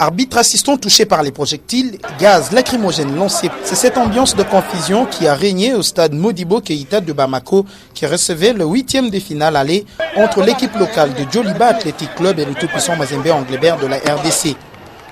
Arbitres assistants touchés par les projectiles, gaz lacrymogènes lancés. C'est cette ambiance de confusion qui a régné au stade Modibo Keïta de Bamako qui recevait le 8e de finale aller entre l'équipe locale de Djoliba Athletic Club et le tout-puissant Mazembe Anglebert de la RDC.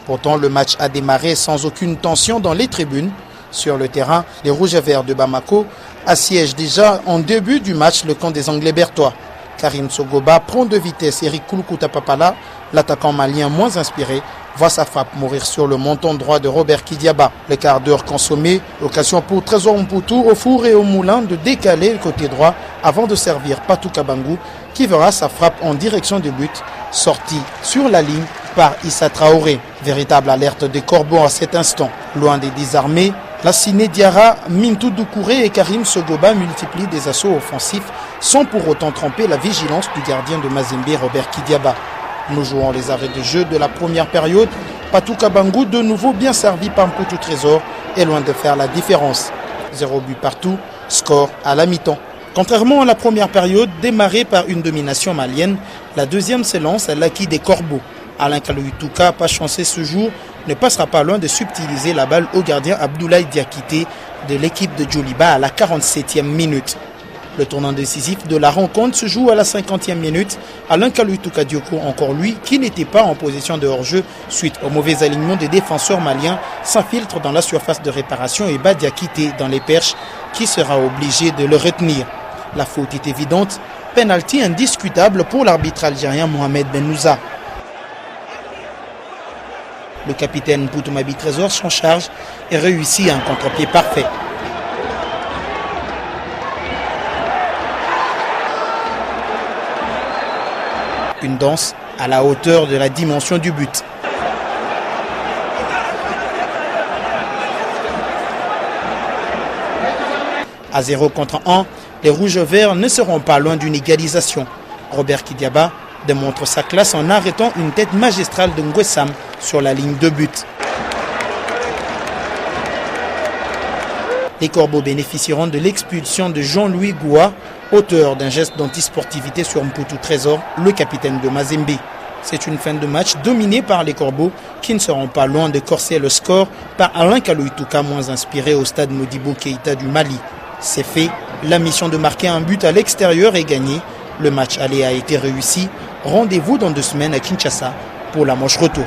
Pourtant, le match a démarré sans aucune tension dans les tribunes. Sur le terrain, les Rouges et Verts de Bamako assiègent déjà en début du match le camp des Anglebertois. Karim Sogoba prend de vitesse Eric Kulukuta Papala, l'attaquant malien moins inspiré, voit sa frappe mourir sur le menton droit de Robert Kidiaba. Le quart d'heure consommé, occasion pour Trésor Mputu au four et au moulin de décaler le côté droit avant de servir Patou Kabangou qui verra sa frappe en direction du but, sortie sur la ligne par Issa Traoré. Véritable alerte des corbeaux à cet instant. Loin des désarmés, Lassine Diarra, Mintou Doucouré et Karim Sogoba multiplient des assauts offensifs sans pour autant tromper la vigilance du gardien de Mazembe, Robert Kidiaba. Nous jouons les arrêts de jeu de la première période. Patou Kabangou, de nouveau bien servi par Mputu Trésor, est loin de faire la différence. 0 but partout, score à la mi-temps. Contrairement à la première période, démarrée par une domination malienne, la deuxième s'élance à l'acquis des corbeaux. Alain Kalouitouka, pas chancé ce jour, ne passera pas loin de subtiliser la balle au gardien Abdoulaye Diakité de l'équipe de Djoliba à la 47e minute. Le tournant décisif de la rencontre se joue à la 50e minute. Alain Kalouitouka Dioko, encore lui, qui n'était pas en position de hors-jeu suite au mauvais alignement des défenseurs maliens, s'infiltre dans la surface de réparation et bat Diakité dans les perches, qui sera obligé de le retenir. La faute est évidente, penalty indiscutable pour l'arbitre algérien Mohamed Benouza. Le capitaine Poutomabi Trésor s'en charge et réussit un contre-pied parfait. Une danse à la hauteur de la dimension du but. À 0 contre 1, les Rouges Verts ne seront pas loin d'une égalisation. Robert Kidiaba démontre sa classe en arrêtant une tête magistrale de Ngwessam sur la ligne de but. Les Corbeaux bénéficieront de l'expulsion de Jean-Louis Goua, auteur d'un geste d'antisportivité sur Mputu Trésor, le capitaine de Mazembe. C'est une fin de match dominée par les Corbeaux qui ne seront pas loin de corser le score par Alain Kalouitouka moins inspiré au stade Modibo Keïta du Mali. C'est fait, la mission de marquer un but à l'extérieur est gagnée. Le match aller a été réussi. Rendez-vous dans 2 semaines à Kinshasa pour la manche retour.